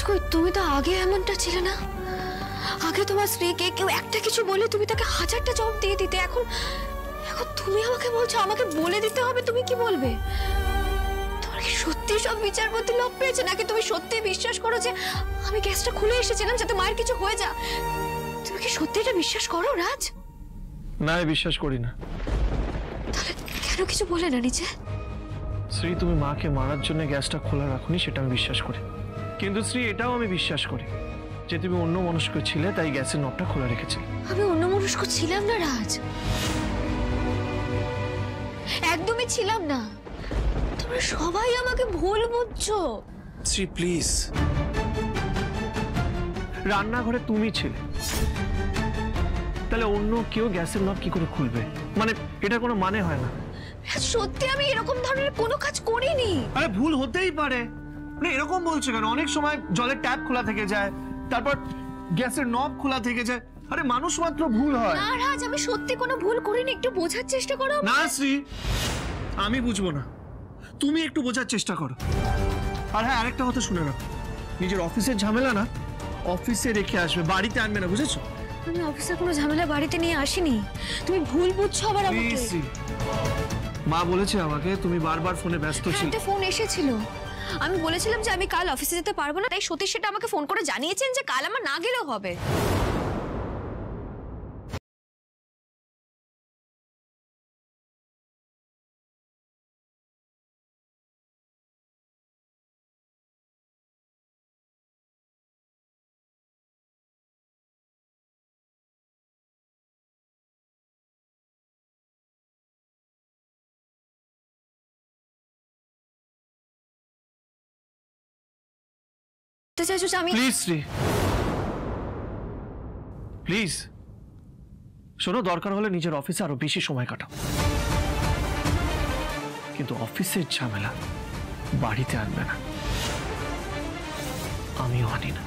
কই তুমি তো আগে এমনটা ছিলে না। আগে তোমার স্ত্রীকে কেউ একটা কিছু বলে তুমি তাকে হাজারটা জবাব দিয়ে দিতে, এখন এখন তুমি আমাকে বলছো আমাকে বলে দিতে হবে তুমি কি বলবে? তোমার কি সত্যি সব বিচার বুদ্ধি লোপ পেয়েছে, নাকি তুমি সত্যি বিশ্বাস করো যে আমি গ্যাসটা খুলে এসেছিলাম যাতে মায়ের কিছু হয়ে যা? তুমি কি সত্যি এটা বিশ্বাস করো রাজ? না, আমি বিশ্বাস করি না। তাহলে কেন কিছু বলে না নিচে? শ্রী, তুমি মাকে মারার জন্য গ্যাসটা খোলা রাখুনি সেটা আমি বিশ্বাস করি, কিন্তু শ্রী এটাও আমি বিশ্বাস করি যে তুমি অন্য মনস্ক ছিলে, তাই গ্যাসের নবটা খোলা রেখেছিলে। আমি অন্য মনস্ক ছিলাম না রাজ, একদমই ছিলাম না। তোমরা সবাই আমাকে ভুল বুঝছো। শ্রী প্লিজ, রান্নাঘরে তুমি ছিলে, তাহলে অন্য কেউ গ্যাসের নব কি করে খুলবে? মানে এটা কোনো মানে হয় না। সত্যি আমি এরকম ধরনের কোনো কাজ করিনি। আরে ভুল হতেই পারে, মানে এরকম বলছো কেন? অনেক সময় জলের ট্যাপ খোলা থেকে যায়, তারপর গ্যাসের নব খোলা থেকে যায়। আরে মানুষ মাত্র ভুল হয়। না রাজ, আমি সত্যি কোনো ভুল করিনি, একটু বোঝার চেষ্টা করো। না শ্রী, আমি বুঝবো না, তুমি একটু বোঝার চেষ্টা করো। আর হ্যাঁ, আরেকটা কথা শুনে রাখো, নিজের অফিসের ঝামেলা না অফিসে রেখে আসবে, বাড়িতে আনবে না, বুঝেছো? আমি অফিসের কোনো ঝামেলা বাড়িতে নিয়ে আসিনি, তুমি ভুল বুঝছো আবার আমাকে। মা বলেছে আমাকে তুমি বারবার ফোনে ব্যস্ত ছিলে। একটা ফোন এসেছিল, আমি বলেছিলাম যে আমি কাল অফিসে যেতে পারবো না, তাই সতীশ সেটা আমাকে ফোন করে জানিয়েছেন যে কাল আমার না গেলেও হবে। চাইছো যে আমি প্লিজ শ্রী, প্লিজ শোনো, দরকার হলে নিজের অফিসে আরো বেশি সময় কাটাও, কিন্তু অফিসের ঝামেলা বাড়িতে আনবে না, আমিও আনি না,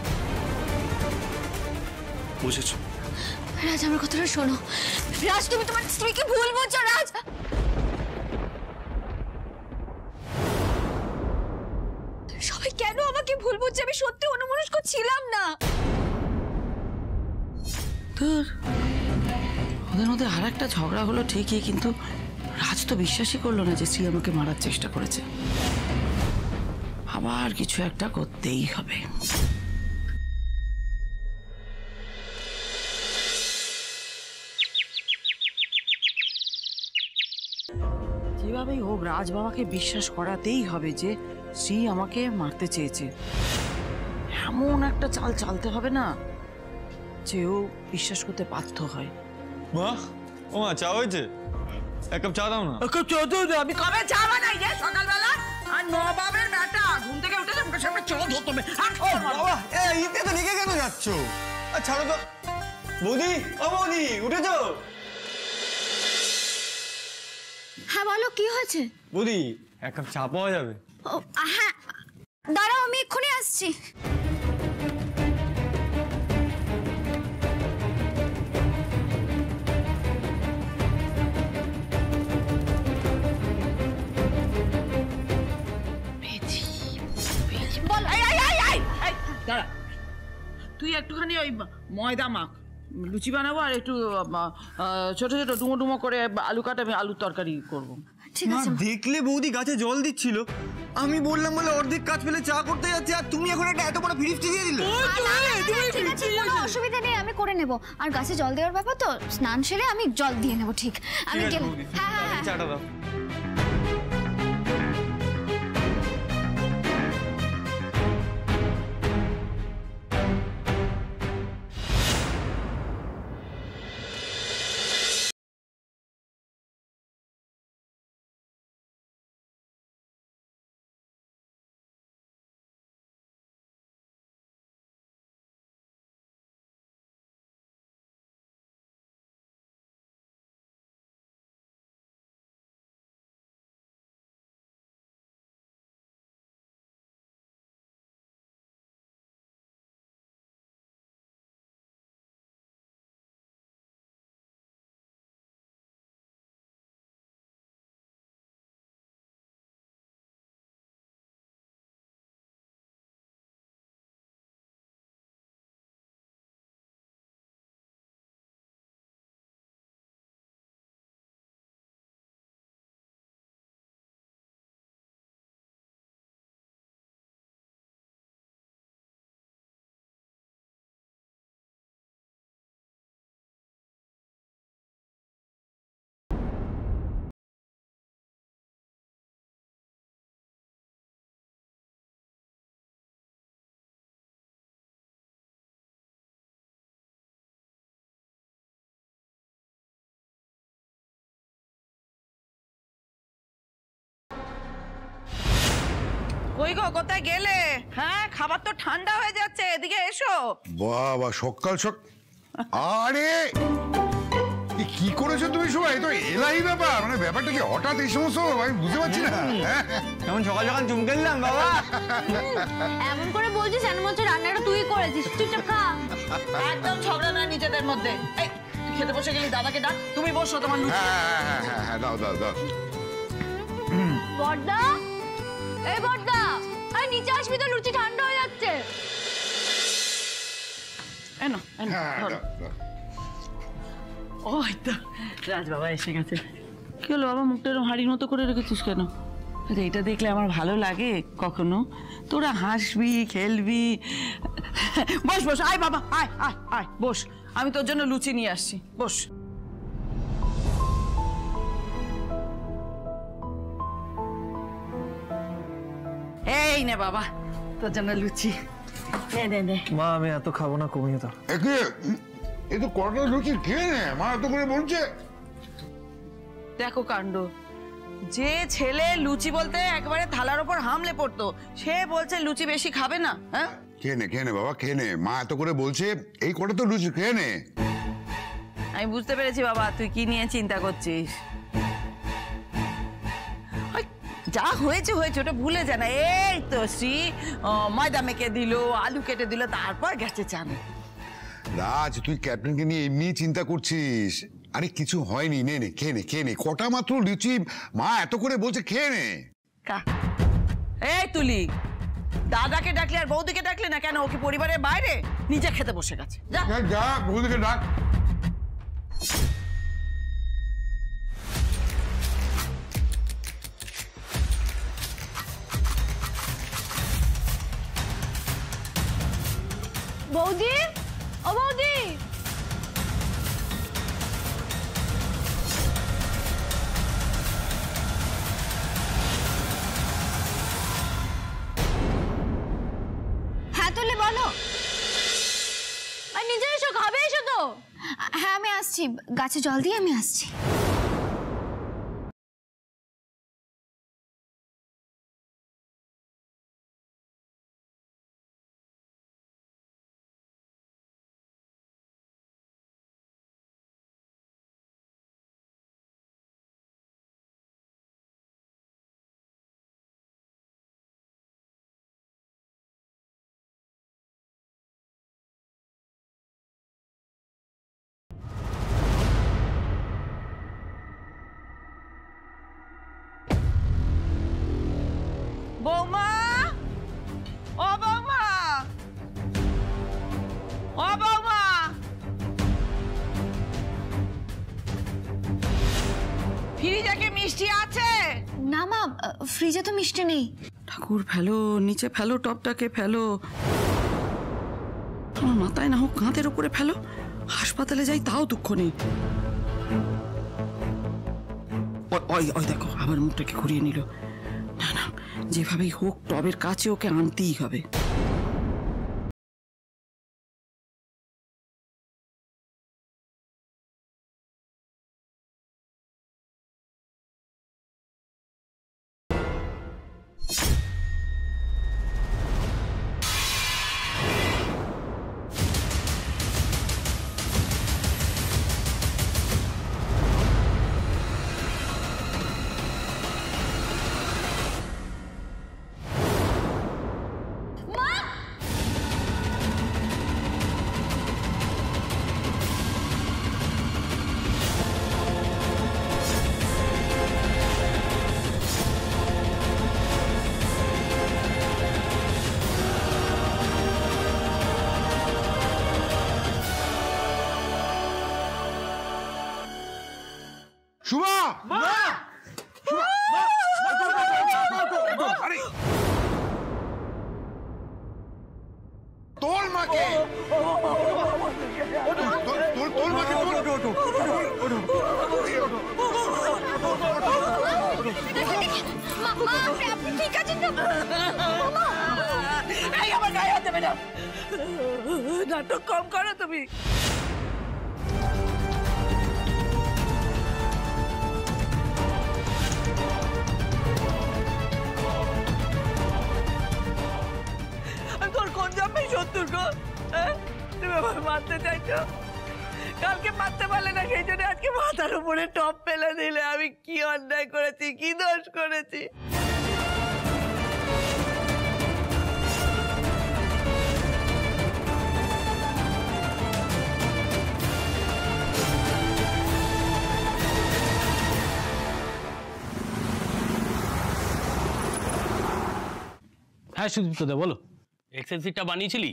বুঝেছো? রাজ আমার কথাটা শোনো। রাজ তুমি তোমার স্ত্রীকে ভুল বুঝছো। রাজ সবাই কেন আমাকে ভুল বুঝছে? আমি সত্যি অন্যমনস্ক ছিলাম না। তোর ওদের মধ্যে আর একটা ঝগড়া হলো ঠিকই, কিন্তু রাজ তো বিশ্বাসই করলো না যে শ্রী আমাকে মারার চেষ্টা করেছে। আবার কিছু একটা করতেই হবে। যেভাবেই হোক রাজ বাবাকে বিশ্বাস করাতেই হবে যে শ্রী আমাকে মারতে চেয়েছে। এমন একটা চাল চালতে হবে না যে ও বিশ্বাস করতে বাধ্য হয়। মা, ও মা, চা হয়েছে? এক কাপ চা দাও না। আমি কবে চা বানাই রে সকালবেলা? আর নবাবের বেটা ঘুম থেকে উঠে মুখের সামনে চা ধরতে হবে। বাবা, ইতে তো রেগে কেন যাচ্ছ? ছাড়ো তো। বৌদি, ও বৌদি, উঠেছো? হ্যাঁ বলো, কি হয়েছে? বৌদি, এক কাপ চা পাওয়া যাবে? ও হ্যাঁ, দাঁড়াও আমি এক্ষুনি আসছি। বল। দাঁড়া, তুই একটুখানি ওই ময়দা মাখ, লুচি বানাবো, আর একটু ছোট ছোট ডুমো ডুমো করে আলু কাটা, আমি আলুর তরকারি করবো। ঠিক আছে। দেখলে বৌদি গাছে জল দিচ্ছিল, আমি বললাম বলে অর্ধেক কাজ ফেলে চা করতে যাচ্ছে, আর তুমি এখন একটা এত বড় ফিরিফটি দিয়ে দিলে। ঠিক আছে, কোনো অসুবিধা নেই, আমি করে নেব। আর গাছে জল দেওয়ার ব্যাপার তো, স্নান সেরে আমি জল দিয়ে নেব। ঠিক, আমি গেলাম। হ্যাঁ হ্যাঁ হ্যাঁ, চাটা দাও। ওই গো, কোথায় গেলে? হ্যাঁ, খাবার তো ঠান্ডা হয়ে যাচ্ছে, এদিকে এসো। বাবা সকাল আরে কি করেছো তুমি সবাই? তো এলাই ব্যাপার, মানে ব্যাপারটা কি হঠাৎ এই সমস্ত আমি বুঝতে পারছি না। এমন সকাল সকাল চমকে দিলাম বাবা। এমন করে বলছিস যেন মনে হচ্ছে রান্নাটা তুই করেছিস। চুপচাপ খা। একদম ঝগড়া না নিজেদের মধ্যে। এই, খেতে বসে গেলি, দাদাকে ডাক। তুমি বসো, তোমার লুচি। হ্যাঁ দাও দাও দাও। বড়দা, এই বড়দা, আরে নিচে আসবি তো, লুচি ঠান্ডা হয়ে যাচ্ছে। এনো, এনো, হ্যাঁ ধরো। দাও দাও। ওই তো রাজ বাবা এসে গেছে। কি হলো বাবা, মুখটা এরকম হাড়ির মতো করে রেখেছিস কেন? আরে এটা দেখলে আমার ভালো লাগে কখনো? তোরা হাসবি, খেলবি। বস বস, আয় বাবা, আয় আয় আয়, বস। আমি তোর জন্য লুচি নিয়ে আসছি, বস। এই নে বাবা, তোর জন্য লুচি। নে নে নে। মা আমি এত খাবো না, কমিয়ে দাও। একে এ তো কটা লুচি খেয়ে নে, মা এত করে বলছে। দেখো কাণ্ড, যে ছেলে লুচি বলতে একবারে থালার ওপর হামলে পড়তো, সে বলছে লুচি বেশি খাবে না। হ্যাঁ, খেয়ে নে বাবা, খেয়ে নে, মা এত করে বলছে, এই কটা তো লুচি খেয়ে নে। আমি বুঝতে পেরেছি বাবা, তুই কি নিয়ে চিন্তা করছিস। ওই যা হয়েছে হয়েছে, ওটা ভুলে যা না। এই তো শ্রী ময়দা মেখে দিল, আলু কেটে দিল, তারপর গেছে চান। রাজ তুই ক্যাপ্টেনকে নিয়ে এমনি চিন্তা করছিস। আরে কিছু হয়নি, নে নে খেয়ে নে, কটা মাত্র লুচি, মা এত করে বলছে খেয়ে নে। এই তুলি, দাদাকে ডাকলি আর বৌদিকে ডাকলি না কেন? ও কি পরিবারের বাইরে? নিজে খেতে বসে গেছে। যা যা বৌদিকে ডাক। বৌদি, ও বৌদি, হ্যাঁ তুলে বলো। আর নিজে এসো, খাবে এসো তো। হ্যাঁ আমি আসছি, গাছে জল দিয়ে আমি আসছি। বৌমা, ও বৌমা, ও বৌমা, ফ্রিজে কি মিষ্টি আছে? না মা, ফ্রিজে তো মিষ্টি নেই। ঠাকুর ফেলো, নিচে ফেলো, টপটাকে ফেলো। তোমার মাথায় না হোক কাঁধের উপরে ফেলো। হাসপাতালে যাই তাও দুঃখ নেই। ওই ওই দেখো, আবার মুখটাকে ঘুরিয়ে নিল। না না, যেভাবেই হোক টবের কাছে ওকে আনতেই হবে। শুভা, আরে তোর মাকে, তোর মাকে, আপনি ঠিক আছেন তো? এই আমার গায়ে হাত দেবে না, নাটক কম করো তুমি। কোন জন্মে শত্রু গো? তুমি আমাকে মারতে চাইছো? কালকে মারতে পারলে না, সেই জন্য আজকে মাথার উপরে টপ ফেলে দিলে। আমি কি অন্যায় করেছি, কি দোষ করেছি? হ্যাঁ সুদীপ্তদা বলো। এক্সেল শিটটা বানিয়েছিলি?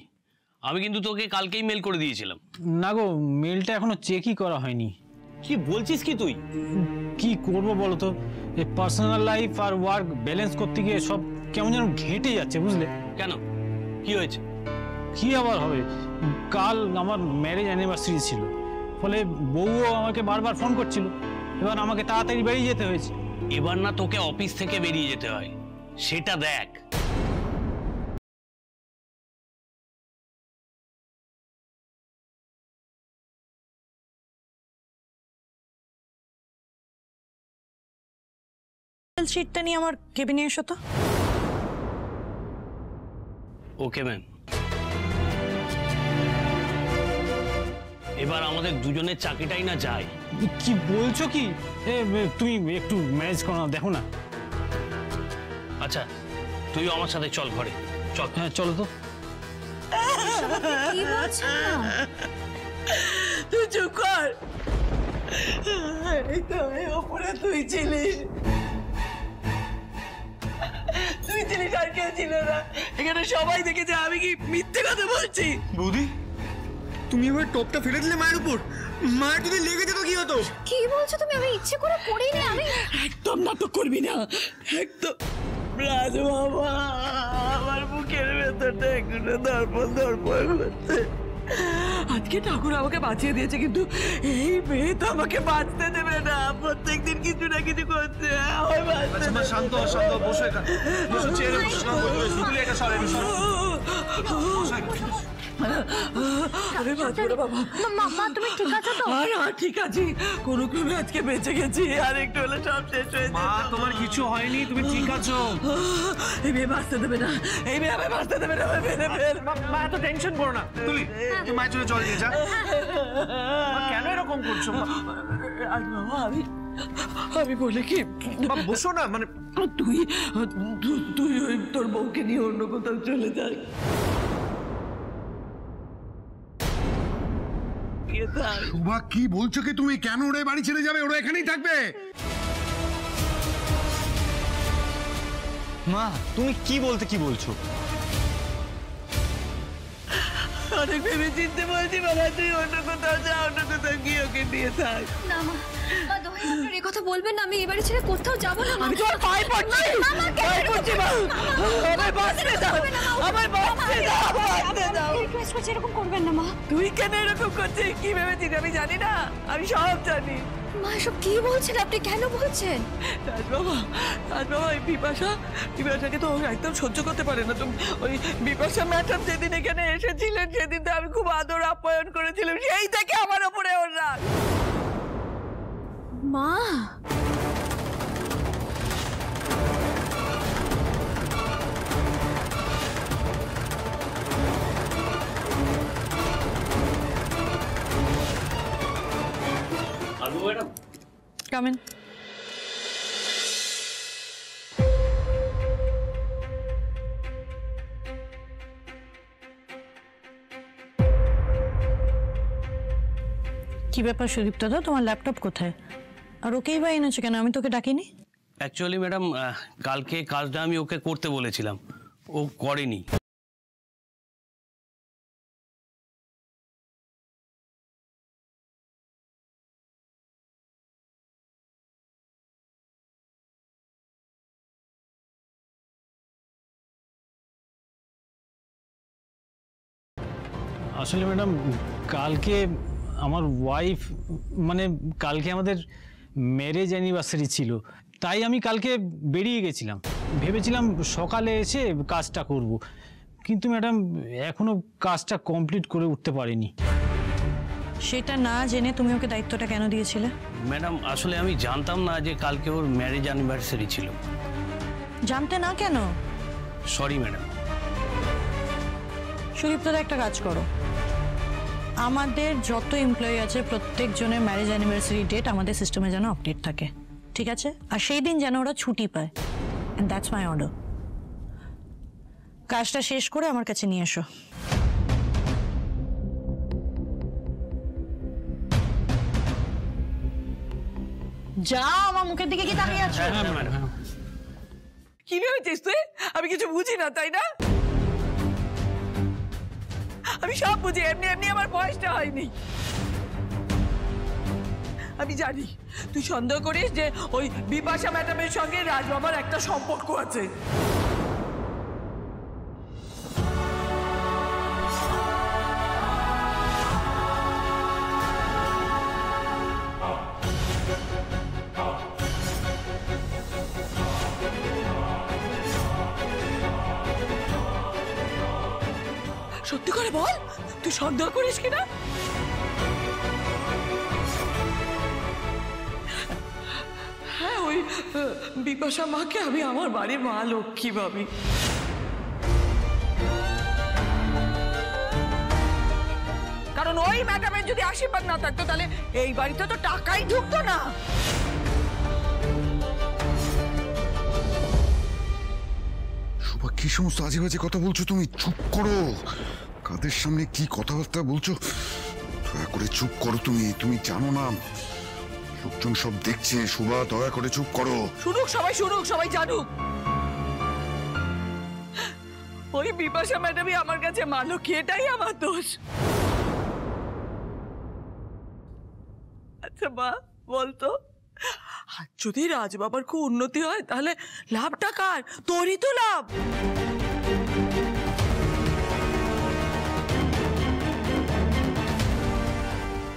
আমি কিন্তু তোকে কালকেই মেল করে দিয়েছিলাম। না গো, মেলটা এখনো চেকই করা হয়নি। কি বলছিস কি তুই? কি করবো বলো তো, এই পার্সোনাল লাইফ আর ওয়ার্ক ব্যালেন্স করতে গিয়ে সব কেমন যেন ঘেঁটে যাচ্ছে, বুঝলে? কেন, কি হয়েছে? কি আবার হবে, কাল আমার ম্যারেজ অ্যানিভার্সারি ছিল, ফলে বউও আমাকে বারবার ফোন করছিল। এবার আমাকে তাড়াতাড়ি বেরিয়ে যেতে হয়েছে। এবার না তোকে অফিস থেকে বেরিয়ে যেতে হয়, সেটা দেখ। শিটটা নিয়ে আমার কেবিনে এসো তো। Okay ma'am. এবার আমাদের দুজনের চাকরিটাই না যায়। কি বলছো কি? তুমি একটু ম্যানেজ করো না, দেখো না। আচ্ছা তুইও আমার সাথে চল ঘরে, চল। হ্যাঁ চলো তো। কি বলছেন না? তুই চুপ কর। এই তো এই ওপরে তুই ছিলিস, তুই ছিলিস, আর কেউ ছিল না। এখানে সবাই দেখেছে আমি কি মিথ্যে কথা বলছি? বৌদি, তুমি এবার টপটা ফেলে দিলে মায়ের উপর। মায়ের যদি লেগে যেত কি হতো? কি বলছো তুমি? আমি ইচ্ছে করে করিনি। আমি একদম নাটক করবি না, একদম। রাজ বাবা, আমার বুকের ভেতরটা এগুলো দর্পণ দর্পণ করছে। আজকে ঠাকুর আমাকে বাঁচিয়ে দিয়েছে, কিন্তু এই মেয়ে তো আমাকে বাঁচতে দেবে না। প্রত্যেকদিন কিছু না কিছু করছে। আমায় বাঁচতে আচ্ছা মা, দেবে শান্ত হও, শান্ত হও, বসো এখানে, বসো চেয়ারে বসো, শান্ত হও, শুধু এটা সরেন, সরো। বসো এখানে। আমি বাঁচবো না বাবা। মা তুমি ঠিক আছো তো? আর ঠিক আছে, কোনো ক্রমে আজকে বেঁচে গেছি। আর একটু হলে সব শেষ হয়ে মা যেত। তোমার কিছু হয়নি, তুমি ঠিক আছো। এই মেয়ে বাঁচতে দেবে না, এই মেয়ে আমি বাঁচতে দেবে না। আমি মেরে ফেল। মা এত টেনশন করো না, তুই মায়ের জন্য জল দিয়ে যা। মা, কেন এরকম করছো মা? আজ বাবা আমি বলে কি, মা বসো না, মানে তুই তুই ওই তোর বউকে নিয়ে অন্য কোথাও চলে যাস। শোভা কি বলছো কি তুমি? কেন ওরা বাড়ি ছেড়ে যাবে? ওরা এখানেই থাকবে। মা তুমি কি বলছো? অনেক ভেবে চিনতে বলছি বাবা, তুই অন্য কোথাও যা, অন্য কোথাও গিয়ে ওকে নিয়ে থাক। না মা, দয়া করে আপনার এই কথা বলবেন না। আমি এবারে ছেড়ে কোথাও যাবো না। আমি তোমার পায়ে পড়ছি, পায়ে পড়ছি মা। আমায় বাঁচতে দাও, আমায় বাঁচতে দাও, বাঁচতে দাও। রিকোয়েস্ট করছি, এরকম করবেন না মা। তুই কেন এরকম করছিস? কি ভেবেছিস আমি জানি না? আমি সব জানি। মা এসব কি বলছেন আপনি? কেন বলছেন? রাজ বাবা, এই বিপাশাকে তো ও একদম সহ্য করতে পারে না। তুমি ওই বিপাশা ম্যাডাম যেদিন এখানে এসেছিলেন, সেদিন তো আমি খুব আদর আপ্যায়ন করেছিলাম। সেই থেকে আমার ওপরে ওর রাগ। মা আসবো ম্যাডাম? Come in. কি ব্যাপার সুদীপ্ত দা, তোমার ল্যাপটপ কোথায়? আর ওকেই বা এনেছো কেন? আমি তোকে ডাকিনি। অ্যাকচুয়ালি ম্যাডাম, কালকে কাজটা আমি ওকে করতে বলেছিলাম, ও করেনি। আসলে ম্যাডাম, কালকে আমার ওয়াইফ, মানে কালকে আমাদের ম্যারেজ অ্যানিভার্সারি ছিল, তাই আমি কালকে বেরিয়ে গেছিলাম। ভেবেছিলাম সকালে এসে কাজটা করব, কিন্তু ম্যাডাম এখনো কাজটা কমপ্লিট করে উঠতে পারিনি। সেটা না জেনে তুমি ওকে দায়িত্বটা কেন দিয়েছিলে? ম্যাডাম আসলে আমি জানতাম না যে কালকে ওর ম্যারেজ অ্যানিভার্সারি ছিল। জানতে না কেন? Sorry madam. সুদীপ্তদা একটা কাজ করো, আমাদের যত এমপ্লয়ি আছে প্রত্যেকজনের ম্যারেজ অ্যানিভার্সারি ডেট আমাদের সিস্টেমে যেন আপডেট থাকে, ঠিক আছে? আর সেই দিন যেন ওরা ছুটি পায়। And that's my order. কাজটা শেষ করে আমার কাছে নিয়ে এসো। যা, আমার মুখের দিকে কি তাকিয়ে আছো? কি ভেবেছিস তুই আমি কিছু বুঝি না, তাই না? আমি সব বুঝি, এমনি এমনি আমার বয়সটা হয়নি। আমি জানি তুই সন্দেহ করিস যে ওই বিপাশা ম্যাডামের সঙ্গে রাজবাবার একটা সম্পর্ক আছে। সত্যি করে বল, তুই সন্দেহ করিস কিনা? হ্যাঁ, ওই বিপাশা মাকে আমি আমার বাড়ির মা লক্ষ্মী ভাবি। কারণ ওই ম্যাডামের যদি আশীর্বাদ না থাকতো তাহলে এই বাড়িতে তো টাকাই ঢুকতো না। শুভা, কি সমস্ত আজে বাজে কথা বলছো তুমি? চুপ করো। কাদের সামনে কি কথাবার্তা বলছো? দয়া করে চুপ করো। তুমি জানো না লোকজন সব দেখছে। শুভা, দয়া করে চুপ করো। শুনুক, সবাই জানুক। ওই বিপাশা ম্যাডামই আমার কাছে মা লক্ষ্মী, এটাই আমার দোষ। আচ্ছা মা, বলতো আর যদি রাজবাবার খুব উন্নতি হয় তাহলে লাভটা কার? তোরই তো লাভ।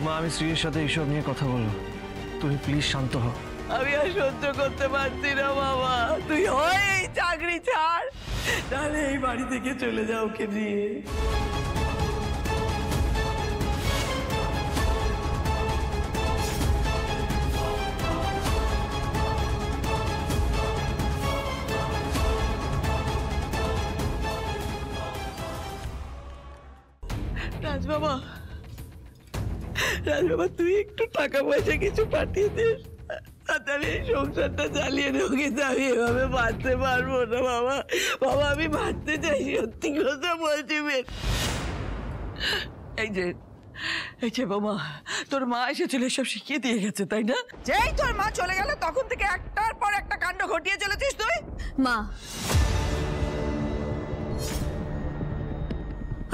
মা, আমি শ্রীর সাথে এইসব নিয়ে কথা বলবো, তুমি প্লিজ শান্ত হও। আমি আর সহ্য করতে পারছি না বাবা, তুই হয় এই চাকরি ছাড়, তাহলে এই বাড়ি থেকে চলে যাও ওকে নিয়ে। রাজবাবা, তুই একটু টাকা পয়সা কিছু পাঠিয়ে দিস, তাহলে এই সংসারটা চালিয়ে দেবো। কিন্তু আমি এভাবে বাঁচতে পারবো না বাবা। আমি বাঁচতে চাই, সত্যি কথা বলছি। এই যে বাবা, তোর মা এসেছিল সব শিখিয়ে দিয়ে গেছে, তাই না? যেই তোর মা চলে গেল তখন থেকে একটার পর একটা কাণ্ড ঘটিয়ে চলেছিস তুই। মা,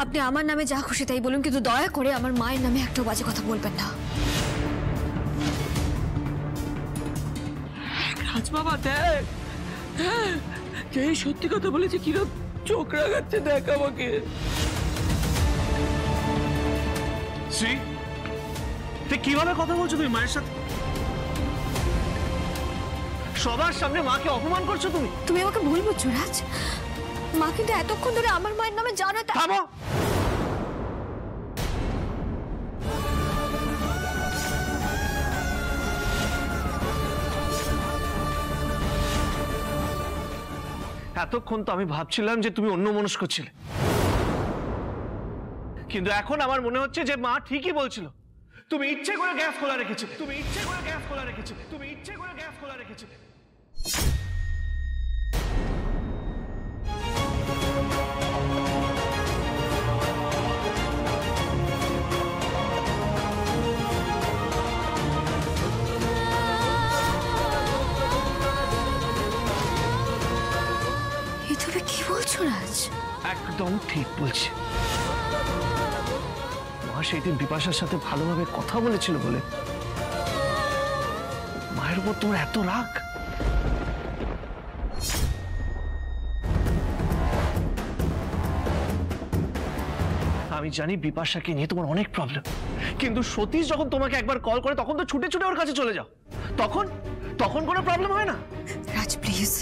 আপনি আমার নামে যা খুশি তাই বলুন, কিন্তু দয়া করে আমার মায়ের নামে একটাও বাজে কথা বলবেন না। রাজবাবা দেখ, যেই সত্যি কথা বলেছে কিরকম চোখ রাগাচ্ছে, দেখ আমাকে। শ্রী, তুই কিভাবে কথা বলছো তুমি মায়ের সাথে? সবার সামনে মাকে অপমান করছো তুমি। তুমি আমাকে ভুল বুঝছো রাজ। মা কিন্তু এতক্ষণ ধরে আমার মায়ের নামে জানা। থামো। এতক্ষণ তো আমি ভাবছিলাম যে তুমি অন্যমনস্ক ছিলে, কিন্তু এখন আমার মনে হচ্ছে যে মা ঠিকই বলছিল। তুমি ইচ্ছে করে গ্যাস খোলা রেখেছিলে। তুমি কি বলছো রাজ? একদম ঠিক বলছি। মা সেই দিন বিপাশার সাথে ভালোভাবে কথা বলেছিল বলে মায়ের উপর তোমার এত রাগ। আমি জানি বিপাশাকে নিয়ে তোমার অনেক প্রবলেম, কিন্তু সতীশ যখন তোমাকে একবার কল করে তখন তো ছুটে ছুটে ওর কাছে চলে যাও। তখন কোনো প্রবলেম হয় না। রাজ প্লিজ,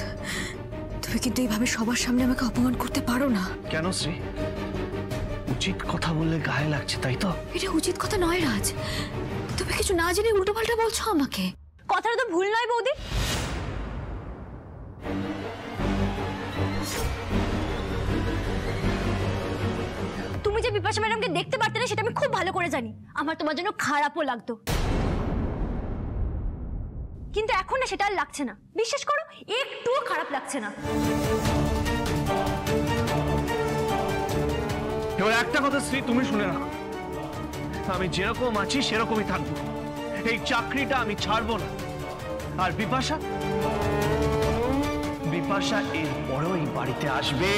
তুমি কিন্তু এইভাবে সবার সামনে আমাকে অপমান করতে পারো না। কেন শ্রী? উচিত কথা বললে গায়ে লাগছে, তাই তো? এটা উচিত কথা নয় রাজ, তুমি কিছু না জেনে উল্টো পাল্টা বলছো আমাকে। কথাটা তো ভুল নয় বৌদি। বিপাশা ম্যাডামকে দেখতে পারতে না সেটা আমি খুব ভালো করে জানি। আমার তোমার জন্য খারাপও লাগতো, কিন্তু এখন না সেটা আর লাগছে না। বিশ্বাস করো, একটুও খারাপ লাগছে না। এবার একটা কথা শ্রী তুমি শুনে রাখো, আমি যেরকম আছি সেরকমই থাকবো। এই চাকরিটা আমি ছাড়বো না। আর বিপাশা এর পরেও এই বাড়িতে আসবে।